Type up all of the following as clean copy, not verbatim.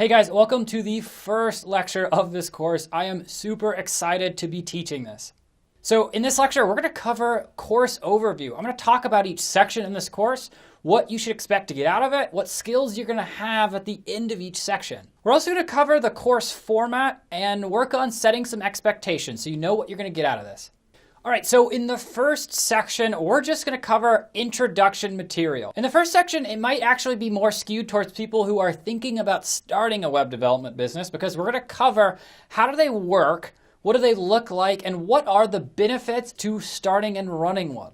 Hey guys, welcome to the first lecture of this course. I am super excited to be teaching this. So in this lecture, we're going to cover course overview. I'm going to talk about each section in this course, what you should expect to get out of it, what skills you're going to have at the end of each section. We're also going to cover the course format and work on setting some expectations so you know what you're going to get out of this. All right, so in the first section, we're just going to cover introduction material. In the first section, it might actually be more skewed towards people who are thinking about starting a web development business because we're going to cover how do they work, what do they look like, and what are the benefits to starting and running one.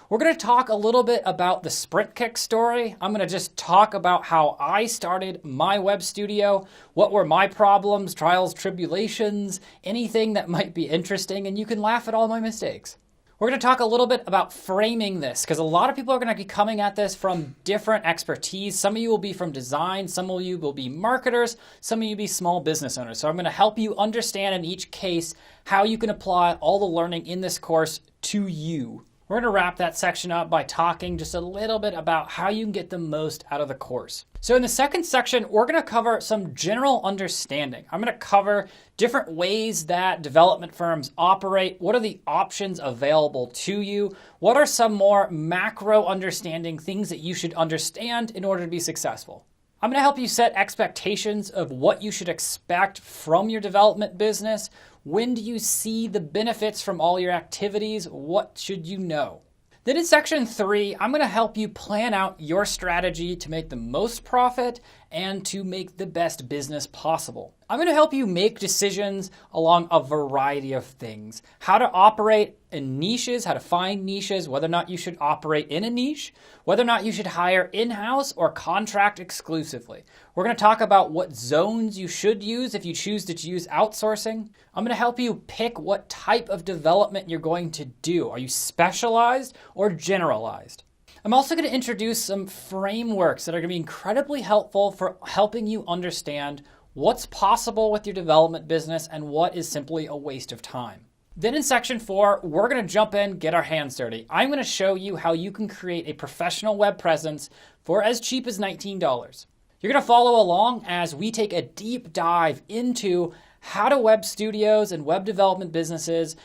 We're going to talk a little bit about the SprintKick story. I'm going to just talk about how I started my web studio, what were my problems, trials, tribulations, anything that might be interesting, and you can laugh at all my mistakes. We're going to talk a little bit about framing this because a lot of people are going to be coming at this from different expertise. Some of you will be from design, some of you will be marketers, some of you will be small business owners. So I'm going to help you understand in each case how you can apply all the learning in this course to you. We're going to wrap that section up by talking just a little bit about how you can get the most out of the course. So in the second section, we're going to cover some general understanding. I'm going to cover different ways that development firms operate. What are the options available to you? What are some more macro understanding things that you should understand in order to be successful? I'm going to help you set expectations of what you should expect from your development business. When do you see the benefits from all your activities? What should you know? Then in section 3, I'm going to help you plan out your strategy to make the most profit and to make the best business possible. I'm going to help you make decisions along a variety of things. How to operate in niches, how to find niches, whether or not you should operate in a niche, whether or not you should hire in-house or contract exclusively. We're going to talk about what zones you should use if you choose to use outsourcing. I'm going to help you pick what type of development you're going to do. Are you specialized or generalized? I'm also going to introduce some frameworks that are going to be incredibly helpful for helping you understand what's possible with your development business and what is simply a waste of time. Then in section 4, we're going to jump in, get our hands dirty. I'm going to show you how you can create a professional web presence for as cheap as $19. You're going to follow along as we take a deep dive into how do web studios and web development businesses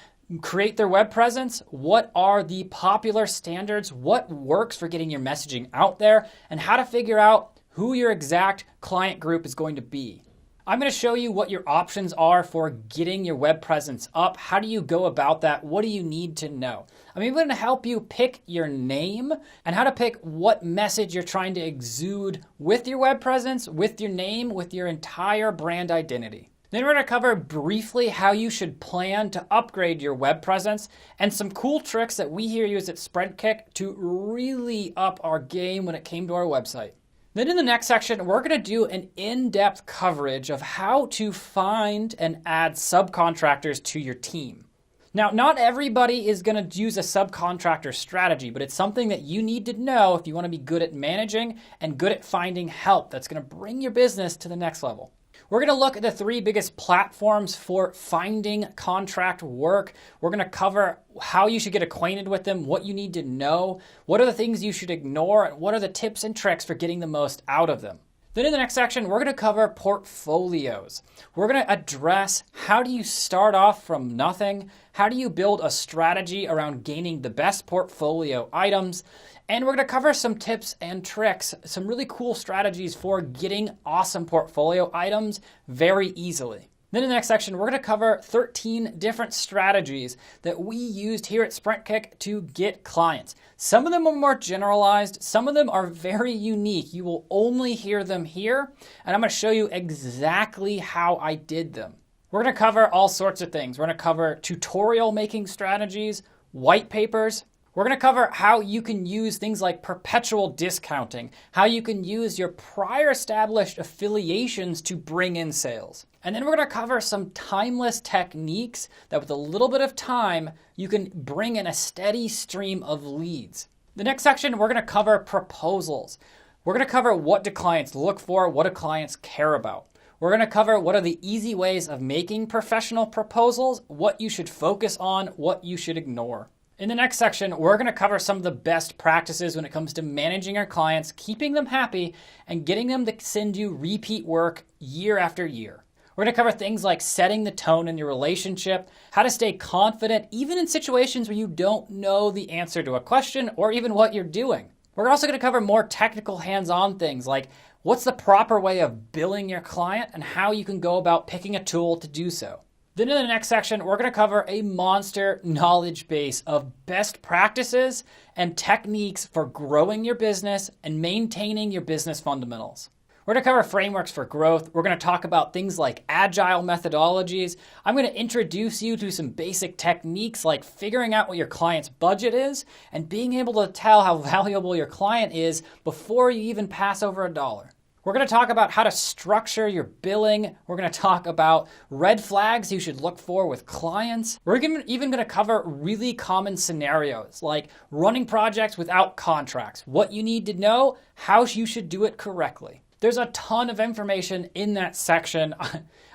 create their web presence, what are the popular standards, what works for getting your messaging out there, and how to figure out who your exact client group is going to be. I'm going to show you what your options are for getting your web presence up. How do you go about that? What do you need to know? I'm even going to help you pick your name and how to pick what message you're trying to exude with your web presence, with your name, with your entire brand identity. Then we're going to cover briefly how you should plan to upgrade your web presence and some cool tricks that we here use at SprintKick to really up our game when it came to our website. Then in the next section, we're going to do an in-depth coverage of how to find and add subcontractors to your team. Now, not everybody is going to use a subcontractor strategy, but it's something that you need to know if you want to be good at managing and good at finding help that's going to bring your business to the next level. We're going to look at the 3 biggest platforms for finding contract work. We're going to cover how you should get acquainted with them, what you need to know, what are the things you should ignore, and what are the tips and tricks for getting the most out of them. Then in the next section, we're going to cover portfolios. We're going to address how do you start off from nothing, how do you build a strategy around gaining the best portfolio items, and we're going to cover some tips and tricks, some really cool strategies for getting awesome portfolio items very easily. Then in the next section, we're going to cover 13 different strategies that we used here at SprintKick to get clients. Some of them are more generalized. Some of them are very unique. You will only hear them here, and I'm going to show you exactly how I did them. We're going to cover all sorts of things. We're going to cover tutorial making strategies, white papers. We're going to cover how you can use things like perpetual discounting, how you can use your prior established affiliations to bring in sales. And then we're going to cover some timeless techniques that with a little bit of time, you can bring in a steady stream of leads. The next section, we're going to cover proposals. We're going to cover what do clients look for, what do clients care about. We're going to cover what are the easy ways of making professional proposals, what you should focus on, what you should ignore. In the next section, we're going to cover some of the best practices when it comes to managing our clients, keeping them happy, and getting them to send you repeat work year after year. We're going to cover things like setting the tone in your relationship, how to stay confident even in situations where you don't know the answer to a question or even what you're doing. We're also going to cover more technical hands-on things like what's the proper way of billing your client and how you can go about picking a tool to do so. Then in the next section, we're going to cover a monster knowledge base of best practices and techniques for growing your business and maintaining your business fundamentals. We're going to cover frameworks for growth. We're going to talk about things like agile methodologies. I'm going to introduce you to some basic techniques like figuring out what your client's budget is and being able to tell how valuable your client is before you even pass over $1. We're going to talk about how to structure your billing. We're going to talk about red flags you should look for with clients. We're even going to cover really common scenarios like running projects without contracts, what you need to know, how you should do it correctly. There's a ton of information in that section.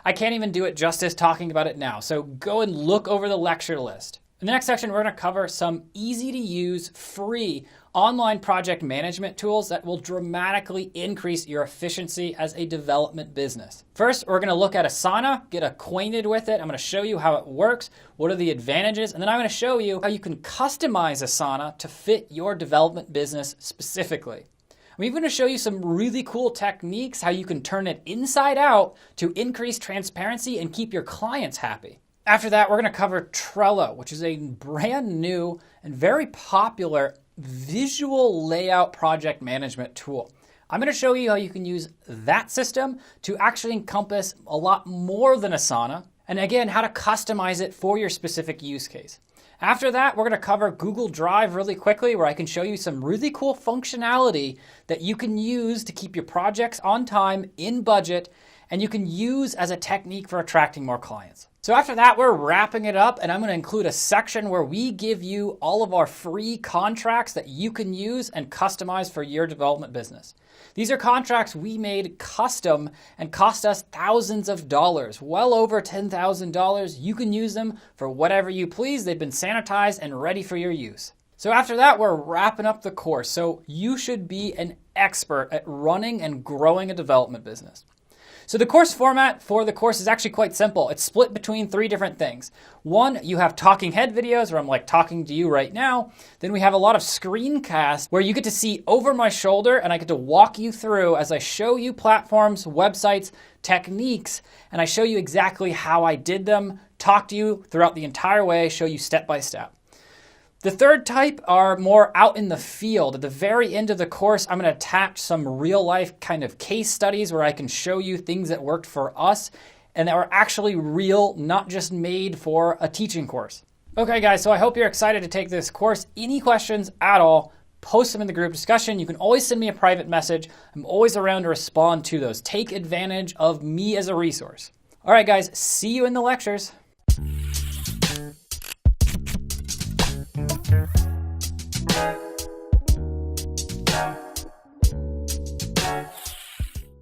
I can't even do it justice talking about it now, so go and look over the lecture list. In the next section, we're going to cover some easy to use, free online project management tools that will dramatically increase your efficiency as a development business. First, we're going to look at Asana, get acquainted with it. I'm going to show you how it works, what are the advantages, and then I'm going to show you how you can customize Asana to fit your development business specifically. I'm even going to show you some really cool techniques, how you can turn it inside out to increase transparency and keep your clients happy. After that, we're going to cover Trello, which is a brand new and very popular visual layout project management tool. I'm going to show you how you can use that system to actually encompass a lot more than Asana, and again, how to customize it for your specific use case. After that, we're going to cover Google Drive really quickly, where I can show you some really cool functionality that you can use to keep your projects on time, in budget, and you can use as a technique for attracting more clients. So after that, we're wrapping it up, and I'm going to include a section where we give you all of our free contracts that you can use and customize for your development business. These are contracts we made custom and cost us thousands of dollars, well over $10,000. You can use them for whatever you please. They've been sanitized and ready for your use. So after that, we're wrapping up the course. So you should be an expert at running and growing a development business. So the course format for the course is actually quite simple. It's split between 3 different things. One, you have talking head videos where I'm like talking to you right now. Then we have a lot of screencasts where you get to see over my shoulder and I get to walk you through as I show you platforms, websites, techniques, and I show you exactly how I did them, talk to you throughout the entire way, show you step by step. The third type are more out in the field. At the very end of the course, I'm going to attach some real life kind of case studies where I can show you things that worked for us and that were actually real, not just made for a teaching course. Okay guys, so I hope you're excited to take this course. Any questions at all, post them in the group discussion. You can always send me a private message. I'm always around to respond to those. Take advantage of me as a resource. All right guys, see you in the lectures.